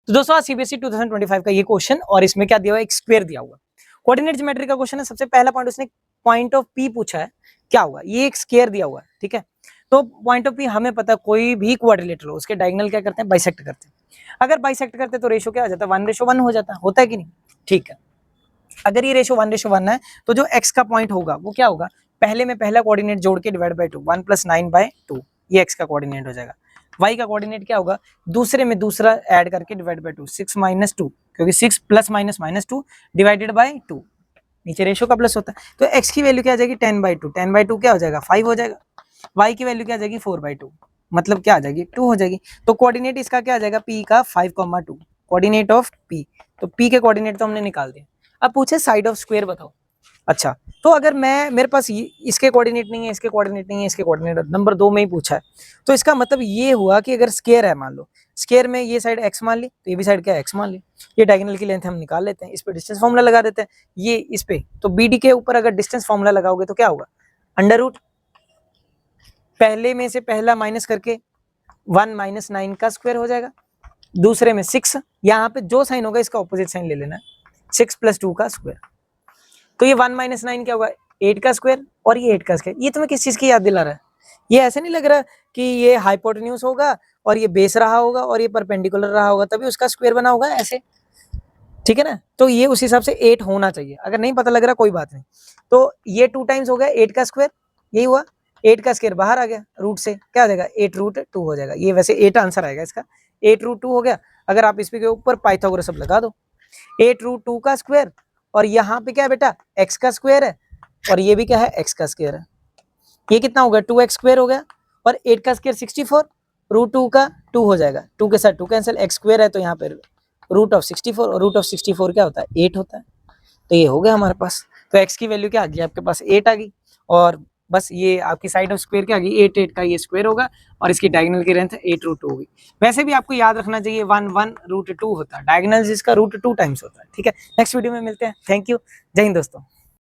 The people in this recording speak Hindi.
तो दोस्तों आज सीबीएसई 2025 का ये क्वेश्चन, और इसमें क्या दिया हुआ है, एक स्क्वायर दिया हुआ। कोऑर्डिनेट ज्योमेट्री का क्वेश्चन है। सबसे पहला पॉइंट उसने पॉइंट ऑफ पी पूछा है, क्या होगा, ये एक स्क्वायर दिया हुआ है, ठीक है। तो पॉइंट ऑफ पी हमें पता है, कोई भी क्वाड्रिलेटरल हो उसके डायगोनल क्या करते हैं, बाइसेक्ट करते हैं। अगर बाइसेक्ट करते हैं तो रेशो क्या हो जाता है, 1:1 हो जाता है, होता है कि नहीं, ठीक है। अगर ये रेशो 1:1 है तो जो एक्स का पॉइंट होगा वो क्या होगा, पहले में पहला कोऑर्डिनेट जोड़ के डिवाइड बाय 2, 1 + 9/2, ये एक्स का कोऑर्डिनेट हो जाएगा। y का कोऑर्डिनेट क्या होगा, दूसरे में दूसरा ऐड करके डिवाइड बाय 2, 6 - 2, क्योंकि 6 + -2 डिवाइडेड बाय 2, नीचे रेशो का प्लस होता है। तो x की वैल्यू क्या आ जाएगी, 10/2, 10/2 क्या हो जाएगा, 5 हो जाएगा। y की वैल्यू क्या आ जाएगी, 4/2, मतलब क्या आ जाएगी, 2 हो जाएगी। तो कोऑर्डिनेट इसका क्या आ जाएगा, p का 5,2, कोऑर्डिनेट ऑफ p। तो p के कोऑर्डिनेट तो हमने निकाल दिए। अब पूछे साइड ऑफ स्क्वायर बताओ। अच्छा, तो अगर मैं, मेरे पास इसके कोऑर्डिनेट नहीं है, इसके कोऑर्डिनेट नहीं है, इसके कोऑर्डिनेट नंबर 2 में ही पूछा है, तो इसका मतलब ये हुआ कि अगर स्क्वायर है, मान लो स्क्वायर में ये साइड x मान ली, तो ये भी साइड क्या है, x मान ली। ये डायगोनल की लेंथ हम निकाल लेते हैं, इस पे डिस्टेंस फार्मूला लगा देते हैं, ये इस पे, तो BD के ऊपर अगर डिस्टेंस फार्मूला लगाओगे तो क्या होगा, अंडर रूट पहले में से पहला माइनस करके 1 - 9 का स्क्वायर हो जाएगा, दूसरे में 6, यहाँ पे जो साइन होगा इसका ऑपोजिट साइन ले लेना, 6 + 2 का स्क्वायर। तो ये 1 - 9 क्या होगा, 8 का स्क्वायर, और ये 8 का स्क्वायर। ये तुम्हें किस चीज की याद दिला रहा है, ये ऐसे नहीं लग रहा कि ये हाइपोटेन्यूज होगा और ये बेस रहा होगा और ये परपेंडिकुलर रहा होगा तभी उसका स्क्वायर बना होगा ऐसे, ठीक है ना। तो ये उस हिसाब से 8 होना चाहिए, अगर नहीं पता लग रहा कोई बात नहीं। तो ये 2 टाइम्स हो गया 8 का स्क्वायर, यही हुआ, 8 का स्क्वायर बाहर आ गया रूट से, क्या हो जाएगा, 8√2 हो जाएगा। ये वैसे 8 आंसर आएगा इसका, 8√2 हो गया। अगर आप इसके ऊपर पाइथागोरस सब लगा दो, 8√2 का स्क्वायर, और यहाँ पे क्या है बेटा, x का स्क्वायर है, और ये भी क्या है, x का स्क्वायर है। ये कितना हो गया, 2x² हो गया, और 8 का स्क्वायर 64, √2 का 2 हो जाएगा, 2 के साथ 2 कैंसिल, x स्क्वायर है तो यहाँ पे √64, और √64 क्या होता है, 8 होता है। तो ये हो गया हमारे पास। तो x की वैल्यू क्या आ गई आपके पास, 8 आ गई, और बस ये आपकी साइड ऑफ स्क्वायर क्या आ गई, 8 का ये स्क्वायर होगा, और इसकी डायगोनल की लेंथ 8√2 होगी। वैसे भी आपको याद रखना चाहिए 1 √2 होता है, डायगोनल जिसका √2 टाइम्स होता है, ठीक है। नेक्स्ट वीडियो में मिलते हैं, थैंक यू, जय हिंद दोस्तों।